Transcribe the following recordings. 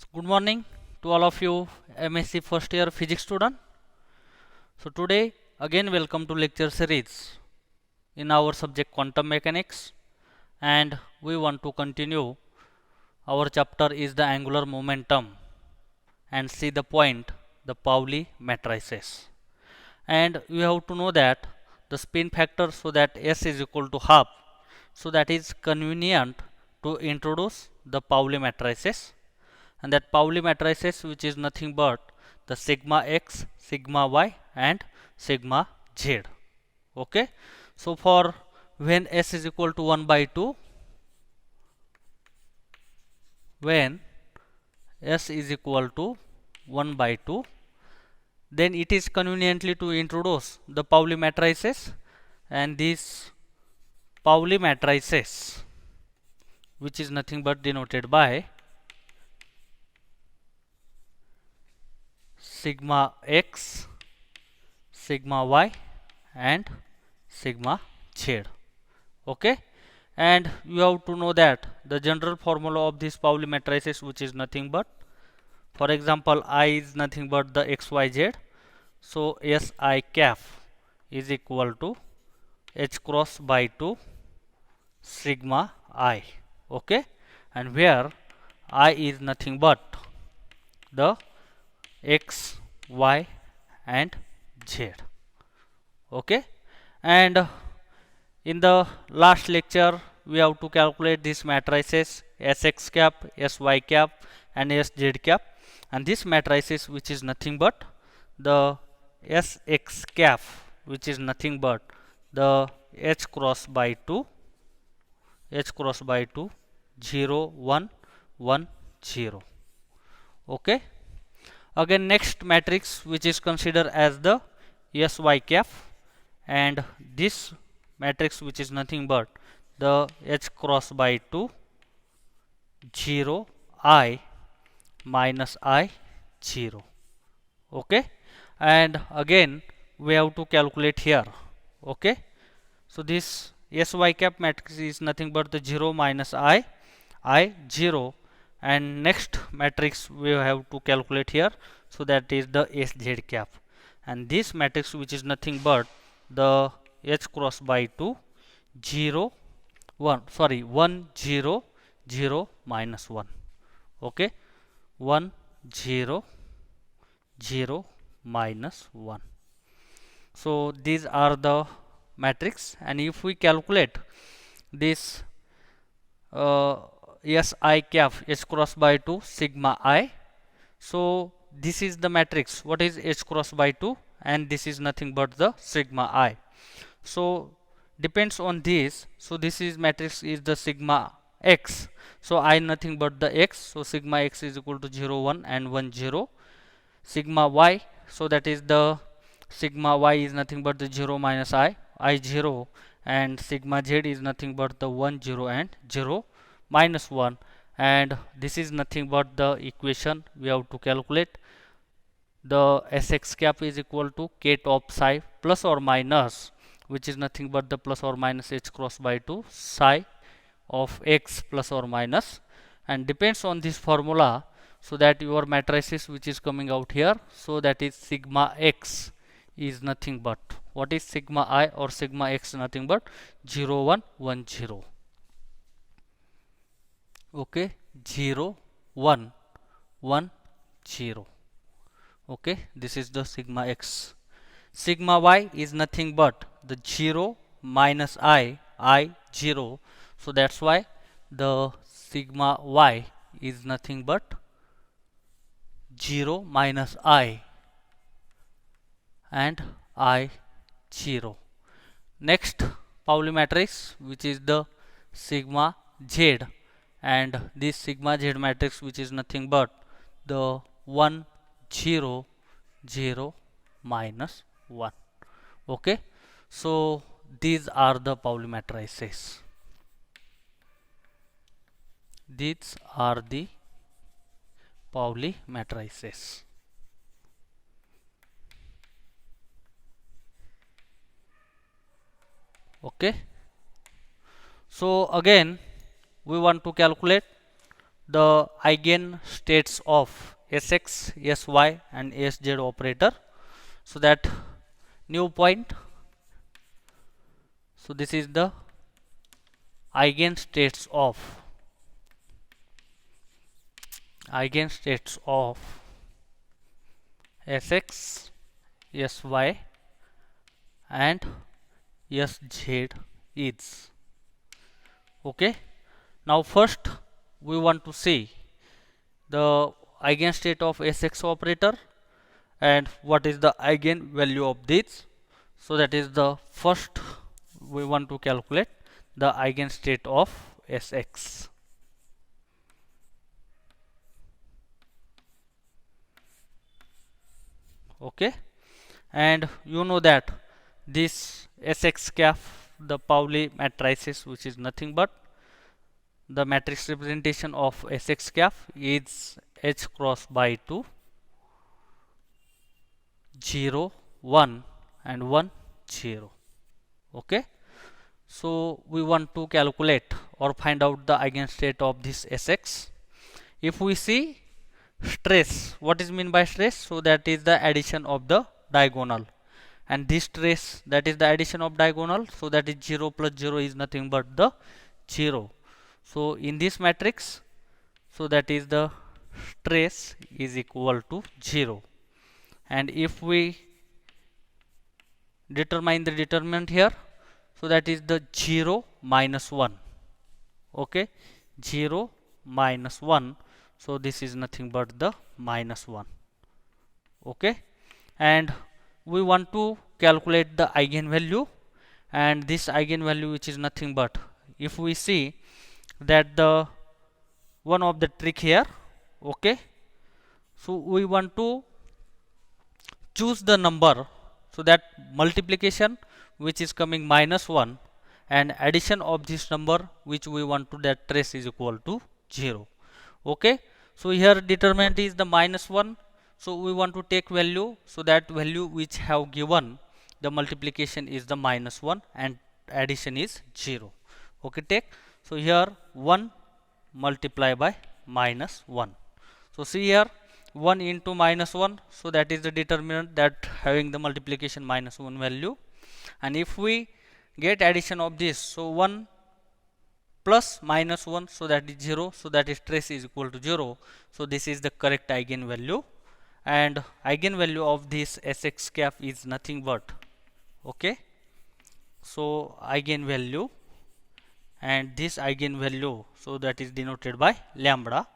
So good morning to all of you MSc first year physics student. So today again welcome to lecture series in our subject quantum mechanics, and we want to continue our chapter is the angular momentum and see the point the Pauli matrices. And you have to know that the spin factor, so that S is equal to half, so that is convenient to introduce the Pauli matrices, and that Pauli matrices which is nothing but the sigma x, sigma y and sigma z. Okay. So for when S is equal to 1 by 2, when S is equal to 1 by 2, then it is conveniently to introduce the Pauli matrices, and these Pauli matrices which is nothing but denoted by sigma x, sigma y and sigma z. Okay. And you have to know that the general formula of this Pauli matrices which is nothing but, for example, I is nothing but the xyz, so Si cap is equal to h cross by 2 sigma I. Okay. And where I is nothing but the x, y and z. Okay. And in the last lecture we have to calculate these matrices Sx cap, Sy cap and Sz cap, and this matrices which is nothing but the Sx cap which is nothing but the h cross by 2 0 1 1 0. Okay. Again next matrix which is considered as the Sy cap, and this matrix which is nothing but the h cross by 2 0 I minus I 0. Okay. And again we have to calculate here. Okay. So this Sy cap matrix is nothing but the 0 minus I 0, and next matrix we have to calculate here, so that is the Sz cap, and this matrix which is nothing but the h cross by 2 0 1 sorry 1 0 0 minus 1. Okay. 1 0 0 minus 1. So these are the matrix, and if we calculate this Si cap h cross by 2 sigma I, so this is the matrix what is h cross by 2, and this is nothing but the sigma I. So depends on this, so this is matrix is the sigma x, so I nothing but the x, so sigma x is equal to 0 1 and 1 0. Sigma y, so that is the sigma y is nothing but the 0 minus I 0, and sigma z is nothing but the 1 0 and 0 minus 1, and this is nothing but the equation we have to calculate. The Sx cap is equal to k top psi plus or minus, which is nothing but the plus or minus h cross by 2 psi of x plus or minus, and depends on this formula, so that your matrices which is coming out here, so that is sigma x is nothing but, what is sigma I or sigma x, nothing but 0 1 1 0. Okay. 0 1 1 0. Okay, this is the sigma x. Sigma y is nothing but the 0 minus I 0, so that's why the sigma y is nothing but 0 minus I and I 0. Next Pauli matrix which is the sigma z, and this sigma z matrix which is nothing but the 1 0 0 minus 1. Okay. So these are the Pauli matrices. These are the Pauli matrices. Okay. So again we want to calculate the eigenstates of Sx, Sy and Sz operator. So that new point, so this is the eigenstates of Sx, Sy and Sz is. Okay, now first we want to see the eigenstate of Sx operator and what is the eigenvalue of this. So that is the first we want to calculate the eigenstate of Sx. Okay, and you know that this Sx cap, the Pauli matrices, which is nothing but the matrix representation of Sx cap is H cross by 2, 0, 1 and 1, 0. Okay, so we want to calculate or find out the eigenstate of this Sx. If we see stress, what is mean by stress? So that is the addition of the diagonal, and this stress, that is the addition of diagonal, so that is 0 plus 0 is nothing but the 0. So in this matrix, so that is the stress is equal to 0. And if we determine the determinant here, so that is the 0 minus 1. Okay, 0 minus 1, so this is nothing but the minus 1. Okay, and we want to calculate the eigenvalue, and this eigenvalue, which is nothing but, if we see that the one of the trick here. Okay, so we want to choose the number, so that multiplication which is coming minus 1 and addition of this number which we want to that trace is equal to 0. Okay, so here determinant is the minus 1, so we want to take value, so that value which have given the multiplication is the minus 1 and addition is 0. Okay, take, so here 1 multiply by minus 1. So see here 1 into minus 1, so that is the determinant that having the multiplication minus 1 value. And if we get addition of this, so 1 plus minus 1, so that is 0, so that is trace is equal to 0. So this is the correct eigenvalue, and eigenvalue of this Sx cap is nothing but, okay, so eigenvalue, and this eigenvalue, so that is denoted by lambda.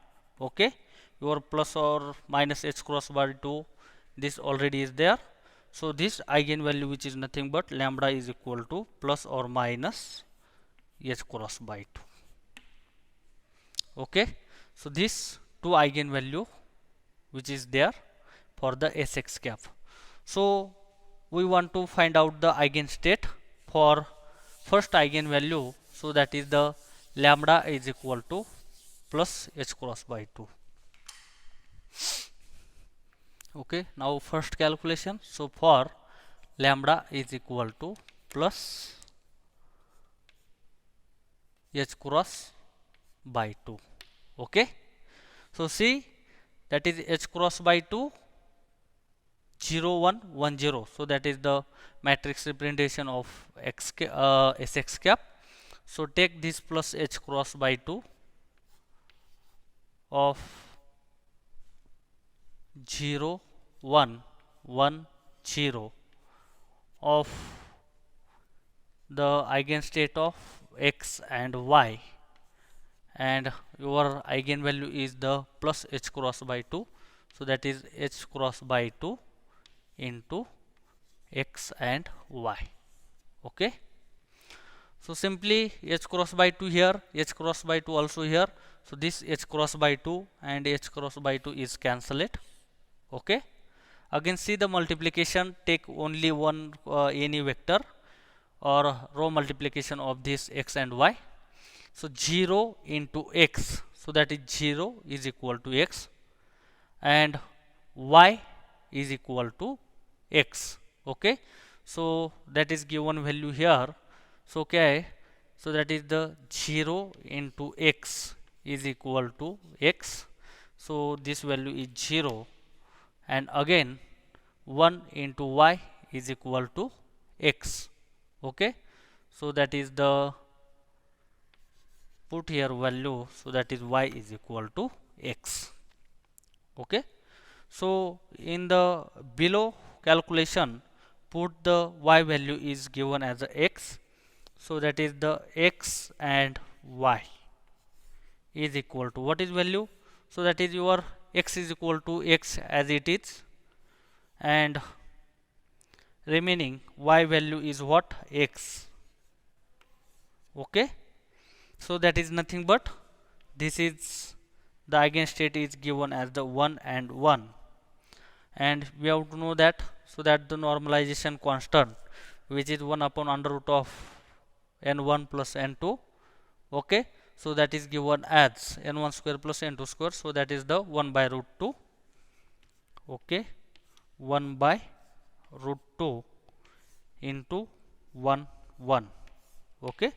Okay, your plus or minus h cross by 2, this already is there. So this eigenvalue, which is nothing but lambda, is equal to plus or minus h cross by 2. Okay, so this two eigenvalue which is there for the Sx cap. So we want to find out the eigenstate for first eigenvalue, so that is the lambda is equal to plus h cross by 2. Okay, now first calculation, so for lambda is equal to plus h cross by 2. Okay, so see that is h cross by 2, 0 1 1 0, so that is the matrix representation of Sx cap. So take this plus h cross by 2 of 0 1 1 0 of the eigenstate of x and y, and your eigenvalue is the plus h cross by 2, so that is h cross by 2 into x and y. Okay, so simply h cross by 2 here, h cross by 2 also here, so this h cross by 2 and h cross by 2 is cancelled. Okay, again see the multiplication, take only one any vector or row multiplication of this x and y. So 0 into x, so that is 0 is equal to x, and y is equal to x. Okay, so that is given value here. So okay, so that is the 0 into x is equal to x, so this value is 0, and again 1 into y is equal to x. Okay, so that is the put here value, so that is y is equal to x. Okay, so in the below calculation, put the y value is given as a x, so that is the x and y is equal to what is value, so that is your x is equal to x as it is, and remaining y value is what, x. Okay, so that is nothing but this is the eigenstate is given as the 1 and 1, and we have to know that, so that the normalization constant which is 1 upon under root of n1 plus n2. Okay, so that is given as n1 square plus n2 square, so that is the 1 by root 2. Okay, 1 by root 2 into 1 1. Okay,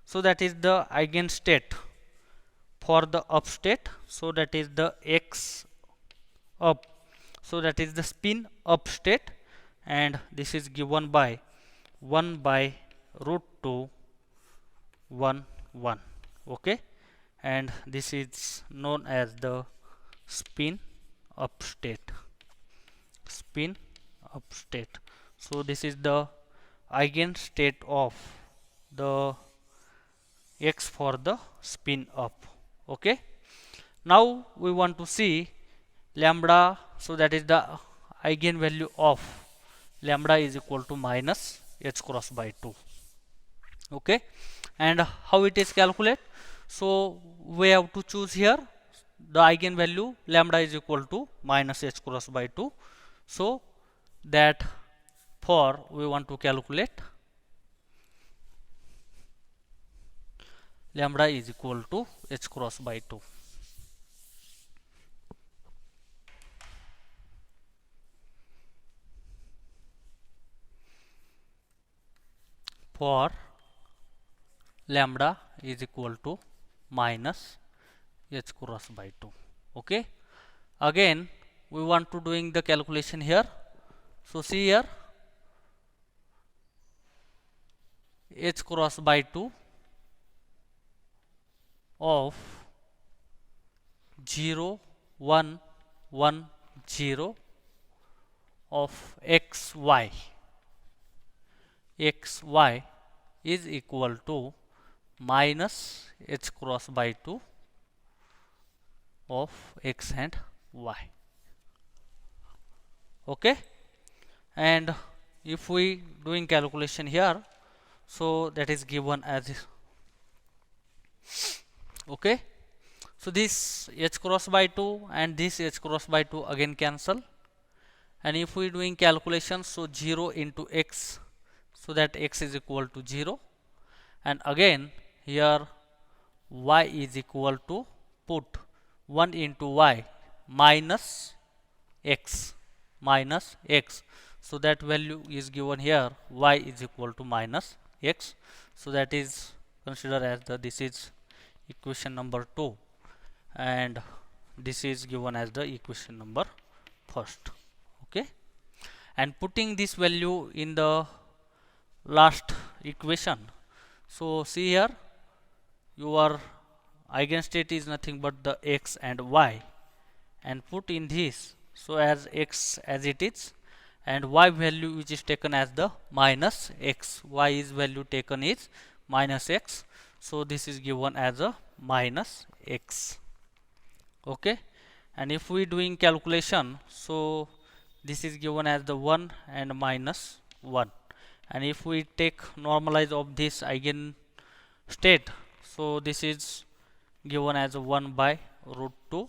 so that is the eigenstate for the up state, so that is the x up, so that is the spin up state, and this is given by 1 by root 2 1 1. Okay, and this is known as the spin up state, spin up state. So this is the eigenstate of the x for the spin up. Okay, now we want to see lambda, so that is the eigenvalue of lambda is equal to minus h cross by 2. Okay, and how it is calculated, so we have to choose here the eigenvalue lambda is equal to minus h cross by 2, so that for we want to calculate lambda is equal to h cross by 2. For lambda is equal to minus h cross by 2. Okay, again we want to doing the calculation here, so see here h cross by 2 of 0 1 1 0 of xy is equal to minus h cross by 2 of x and y. Okay, and if we doing calculation here, so that is given as okay, so this h cross by 2 and this h cross by 2 again cancel, and if we doing calculation, so 0 into x, so that x is equal to 0, and again here y is equal to put 1 into y minus x, so that value is given here, y is equal to minus x, so that is considered as the this is equation number 2, and this is given as the equation number first. Okay, and putting this value in the last equation, so see here your eigenstate is nothing but the x and y, and put in this, so as x as it is, and y value which is taken as the minus x, y is value taken is minus x, so this is given as a minus x. Okay, and if we doing calculation, so this is given as the 1 and minus 1, and if we take normalize of this eigen state, so this is given as a 1 by root 2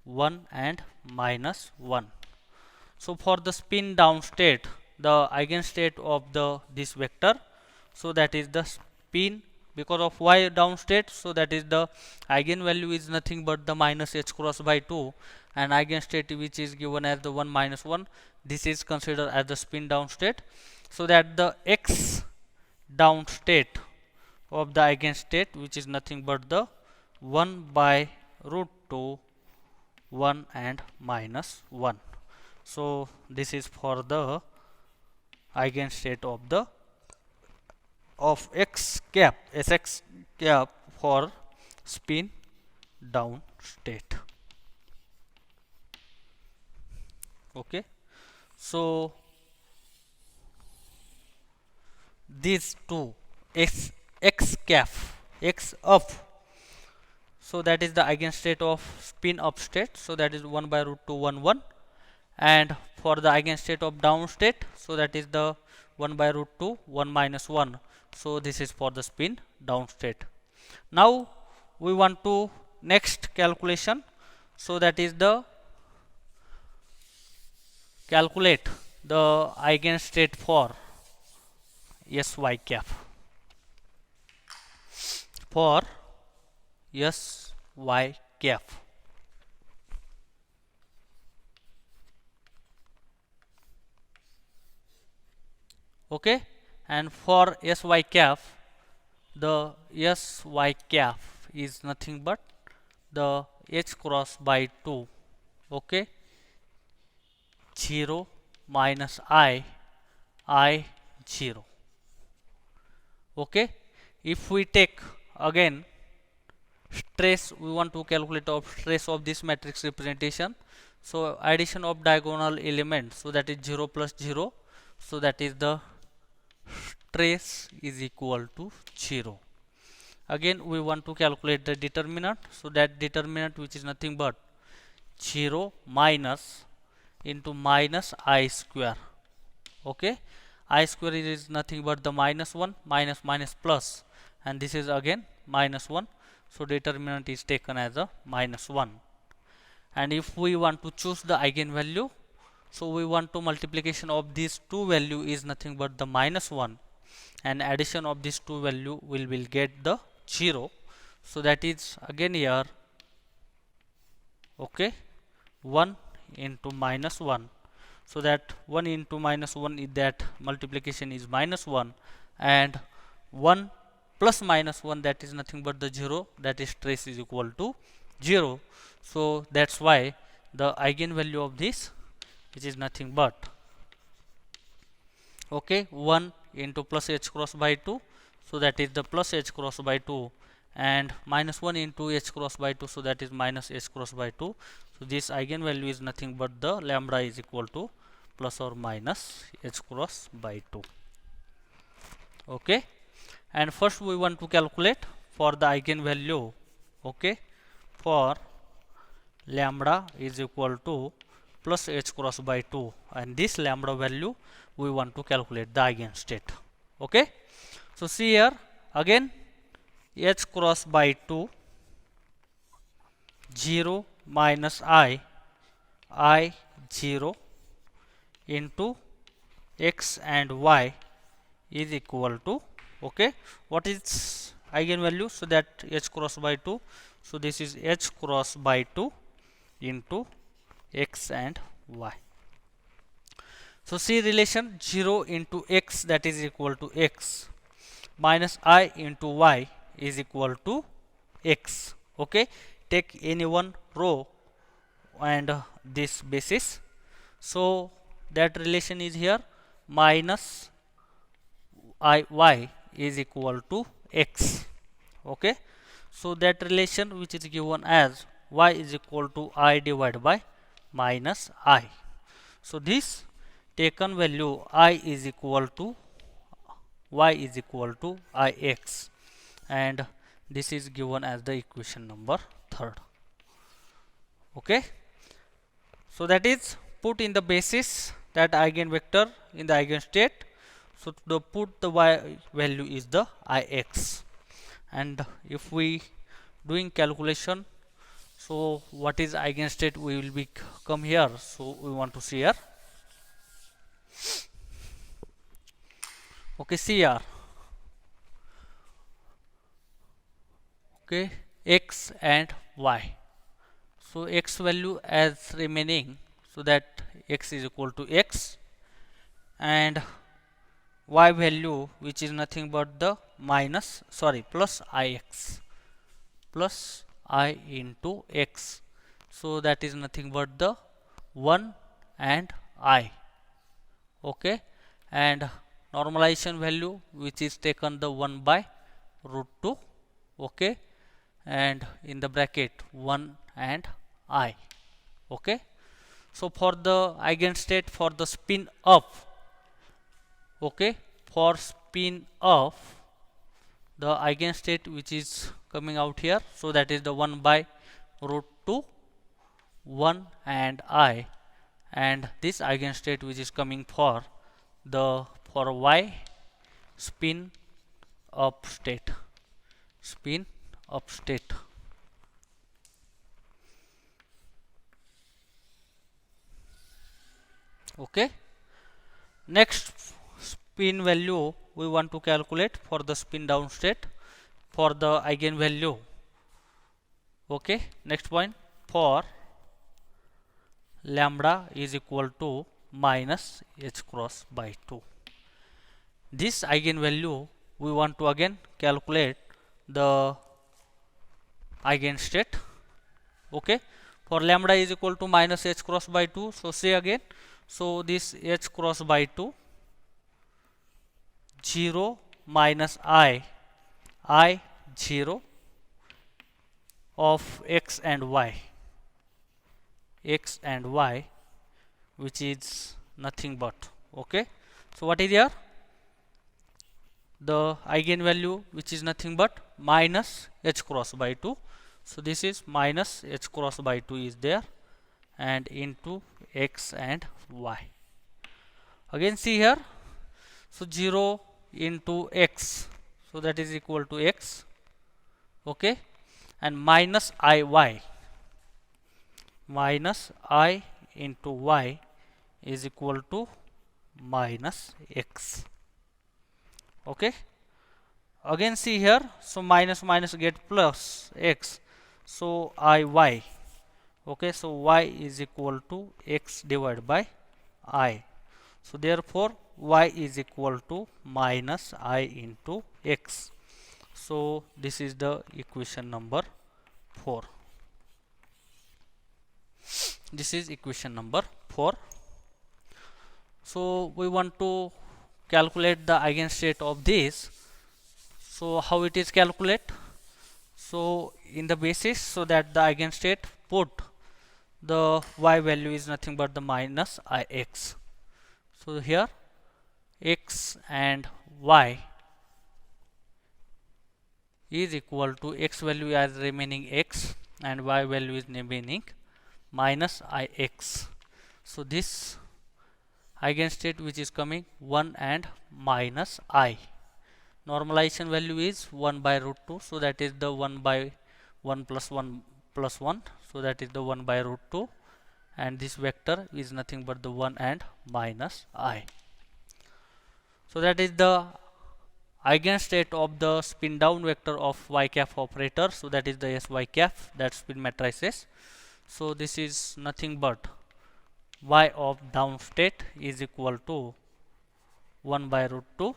1 and minus 1. So for the spin down state, the eigenstate of the this vector, so that is the spin because of y down state, so that is the eigenvalue is nothing but the minus h cross by 2, and eigenstate which is given as the 1 minus 1, this is considered as the spin down state, so that the x down state of the eigenstate which is nothing but the 1 by root 2, 1 and minus 1. So this is for the eigenstate of the x cap, Sx cap for spin down state. Okay, so these two x cap, x up, so that is the eigenstate of spin up state, so that is 1 by root 2 1 1, and for the eigenstate of down state, so that is the 1 by root 2 1 minus 1, so this is for the spin down state. Now we want to next calculation, so that is the calculate the eigenstate for Sy cap, for Sy cap. Okay, and for Sy cap, the Sy cap is nothing but the h cross by 2, okay, 0 minus I 0. Okay, if we take again stress, we want to calculate of stress of this matrix representation, so addition of diagonal elements, so that is 0 plus 0, so that is the stress is equal to 0. Again we want to calculate the determinant, so that determinant which is nothing but 0 minus into minus I square. Okay, I square is nothing but the minus 1 minus minus plus, and this is again minus 1, so determinant is taken as a minus 1. And if we want to choose the eigenvalue, so we want to multiplication of these two value is nothing but the minus 1, and addition of these two value will get the 0, so that is again here, okay, 1 into minus 1, so that 1 into minus 1 is that multiplication is minus 1, and 1 plus minus 1, that is nothing but the 0, that is stress is equal to 0. So that's why the eigenvalue of this, which is nothing but, okay, 1 into plus h cross by 2, so that is the plus h cross by 2, and minus 1 into h cross by 2, so that is minus h cross by 2. So this eigenvalue is nothing but the lambda is equal to plus or minus h cross by 2. Okay, and first we want to calculate for the eigenvalue, okay, for lambda is equal to plus h cross by 2, and this lambda value we want to calculate the eigenstate. Okay, so see here again, h cross by 2, 0 minus I 0 into x and y is equal to, okay, what is eigenvalue, so that h cross by 2, so this is h cross by 2 into x and y. So see relation, 0 into x, that is equal to x, minus I into y is equal to x. Okay, take any one row and this basis, so that relation is here, minus y is equal to x. Okay, so that relation which is given as y is equal to I divided by minus I. So this taken value I is equal to y is equal to ix, and this is given as the equation number 3rd. Okay, so that is put in the basis that eigenvector in the eigenstate, so to put the y value is the ix, and if we doing calculation, so what is eigenstate we will be come here, so we want to see here. Okay, see here, okay, x and y, so x value as remaining, so that x is equal to x, and y value which is nothing but the minus, sorry, plus ix, plus I into x. So that is nothing but the 1 and I. Okay, and normalization value which is taken the 1 by root 2. Okay, and in the bracket 1 and I. Okay, so for the eigenstate for the spin up, okay, for spin up the eigenstate which is coming out here, so that is the 1 by root 2, 1 and I, and this eigenstate which is coming for the for y spin up state, spin up state. Okay, next spin value we want to calculate for the spin down state for the eigenvalue. Okay, next point, for lambda is equal to minus h cross by 2. This eigenvalue we want to again calculate the eigenstate. Okay, for lambda is equal to minus h cross by 2, so say again, so this h cross by 2 0 minus I 0 of x and y, x and y, which is nothing but, okay, so what is here, the eigenvalue which is nothing but minus h cross by 2, so this is minus h cross by 2 is there, and into x and y. Again see here, so 0 into x, so that is equal to x, okay, and minus iy, minus I into y is equal to minus x. Okay, again see here, so minus minus get plus x, so iy, okay, so y is equal to x divided by I, so therefore y is equal to minus I into x. So this is the equation number 4. This is equation number 4. So we want to calculate the eigenstate of this. So how it is calculate? So in the basis, so that the eigenstate put the y value is nothing but the minus ix. So here x and y is equal to x value as remaining x and y value is remaining minus ix. So this eigenstate which is coming 1 and minus I. Normalization value is 1 by root 2, so that is the 1 by 1 plus 1 plus 1, so that is the 1 by root 2, and this vector is nothing but the 1 and minus I. So that is the eigenstate of the spin down vector of y cap operator, so that is the s y cap, that spin matrices. So this is nothing but y of down state is equal to 1 by root 2,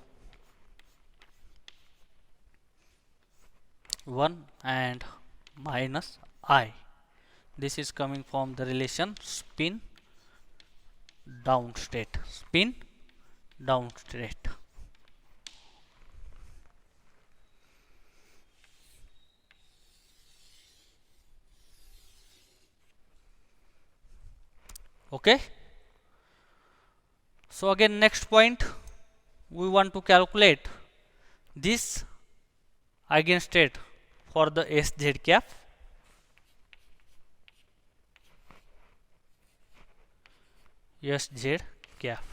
1 and minus I. This is coming from the relation spin down state, spin down state. Okay, so again next point, we want to calculate this eigenstate for the sz cap. sz cap.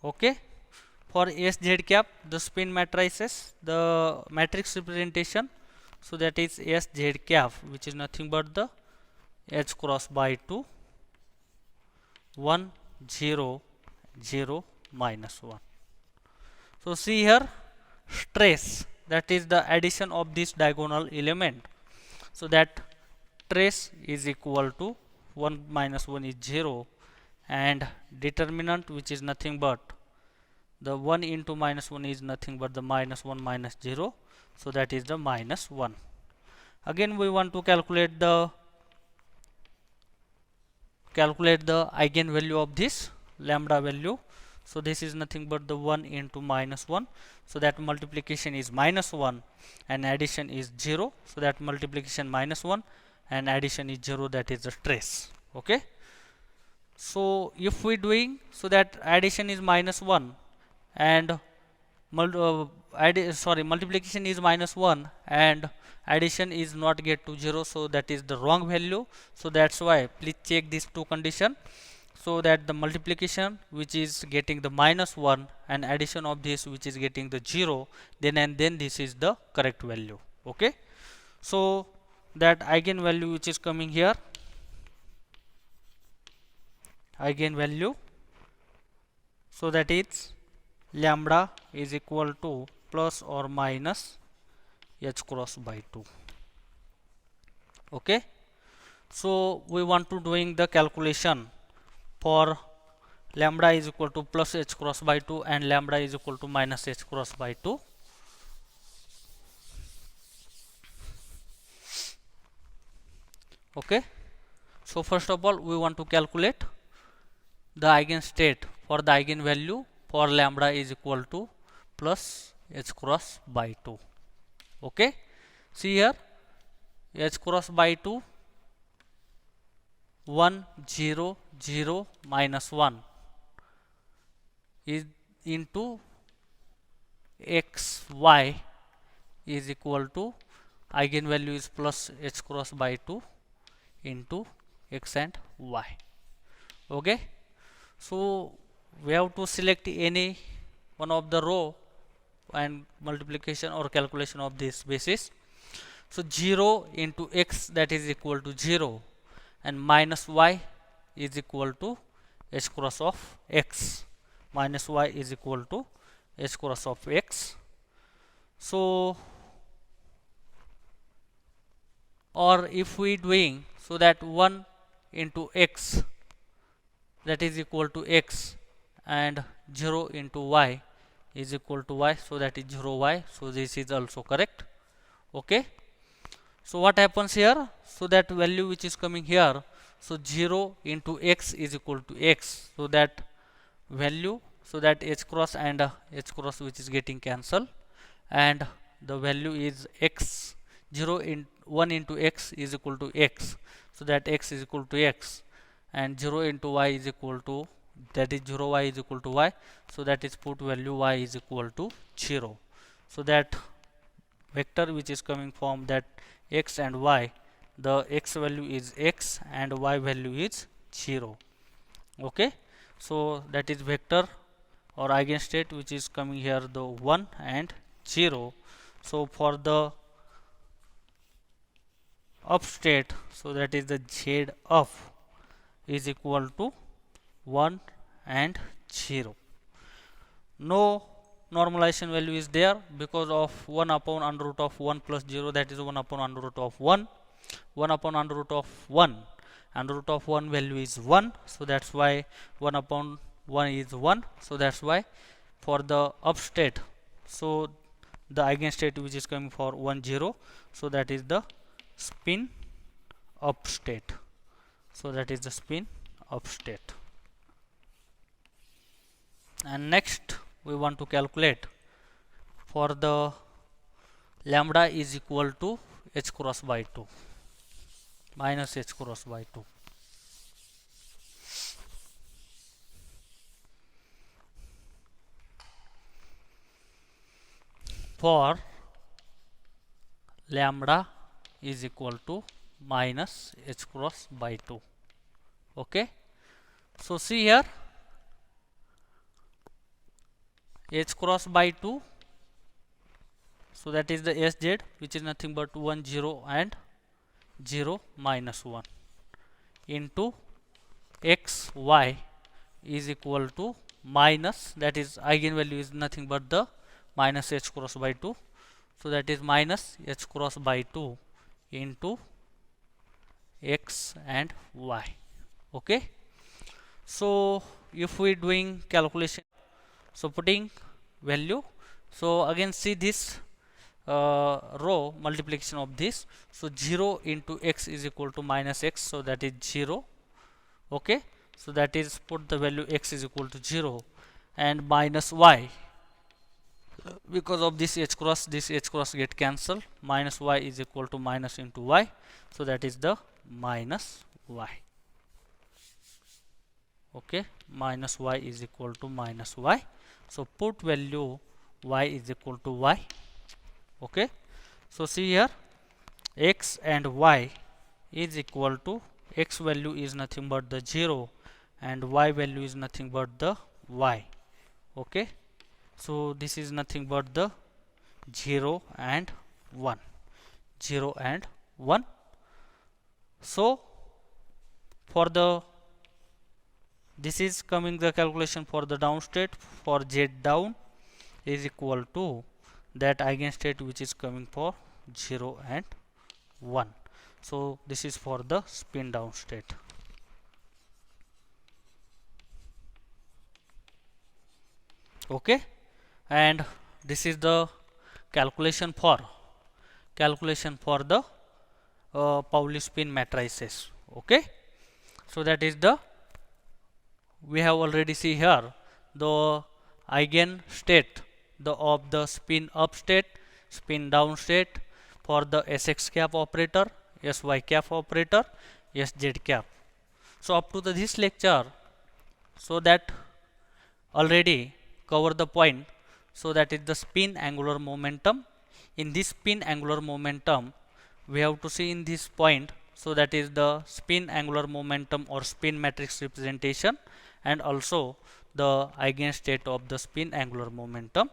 Okay, for sz cap the spin matrices, the matrix representation, so that is sz cap, which is nothing but the h cross by 2, 1 0 0 minus 1. So see here, trace, that is the addition of this diagonal element, so that trace is equal to 1 minus 1 is 0, and determinant which is nothing but the 1 into minus 1 is nothing but the minus 1 minus 0, so that is the minus 1. Again we want to calculate the eigenvalue of this lambda value. So this is nothing but the 1 into minus 1. So that multiplication is minus 1 and addition is 0. So that multiplication minus 1 and addition is 0, that is the trace. Okay. So if we doing, so that addition is minus 1 and multiplication is minus 1 and addition is not get to 0, so that is the wrong value. So that's why please check these two condition, so that the multiplication which is getting the minus 1 and addition of this which is getting the 0, then this is the correct value. Okay. So that eigenvalue which is coming here, eigenvalue, so that is lambda is equal to plus or minus h cross by 2. Okay. So we want to doing the calculation for lambda is equal to plus h cross by 2 and lambda is equal to minus h cross by 2. Okay. So first of all we want to calculate the eigenstate for the eigenvalue for lambda is equal to plus h cross by 2. Okay. See here, h cross by 2, 1 0 0 minus 1 is into x y is equal to eigenvalue is plus h cross by 2 into x and y. Okay. So we have to select any one of the row and multiplication or calculation of this basis. So 0 into x, that is equal to 0, and minus y is equal to h cross of x, minus y is equal to h cross of x. So or if we doing, so that 1 into x, that is equal to x, and 0 into y is equal to y, so that is 0y, so this is also correct. Okay. So what happens here, so that value which is coming here, so 0 into x is equal to x, so that value, so that h cross and h cross which is getting cancelled, and the value is x, 0 in 1 into x is equal to x, so that x is equal to x, and 0 into y is equal to, that is 0 y is equal to y, so that is put value y is equal to 0. So that vector which is coming from that x and y, the x value is x and y value is 0. Okay. So that is vector or eigenstate which is coming here, the 1 and 0. So for the up state, so that is the z up is equal to 1 and 0. No normalization value is there because of 1 upon under root of 1 plus 0, that is 1 upon under root of 1, 1 upon under root of 1, under root of 1 value is 1, so that's why 1 upon 1 is 1, so that's why for the up state, so the eigenstate which is coming for 1 0, so that is the spin up state, so that is the spin up state. And next we want to calculate for the lambda is equal to h cross by 2 minus h cross by 2. For lambda is equal to minus h cross by 2. Okay. So see here, h cross by 2, so that is the sz which is nothing but 1 0 and 0 minus 1 into x y is equal to minus, that is eigenvalue is nothing but the minus h cross by 2, so that is minus h cross by 2 into x and y. Okay. So if we doing calculation, so putting value, so again see this row multiplication of this. So 0 into x is equal to minus x, so that is 0. Okay, so that is put the value x is equal to 0, and minus y, because of this h cross get cancelled, minus y is equal to minus into y, so that is the minus y. Okay, minus y is equal to minus y, so put value y is equal to y. Okay, so see here, x and y is equal to, x value is nothing but the 0 and y value is nothing but the y. Okay, so this is nothing but the 0 and 1, 0 and 1. So for the, this is coming the calculation for the down state, for z down is equal to that eigenstate which is coming for 0 and 1. So this is for the spin down state. Okay, and this is the calculation for the Pauli spin matrices. Okay, so that is the, we have already see here the eigen state of the spin up state, spin down state for the Sx cap operator, Sy cap operator, Sz cap. So up to this lecture, so that already cover the point, so that is the spin angular momentum. In this spin angular momentum, we have to see in this point, so that is the spin angular momentum or spin matrix representation, and also the eigenstate of the spin angular momentum.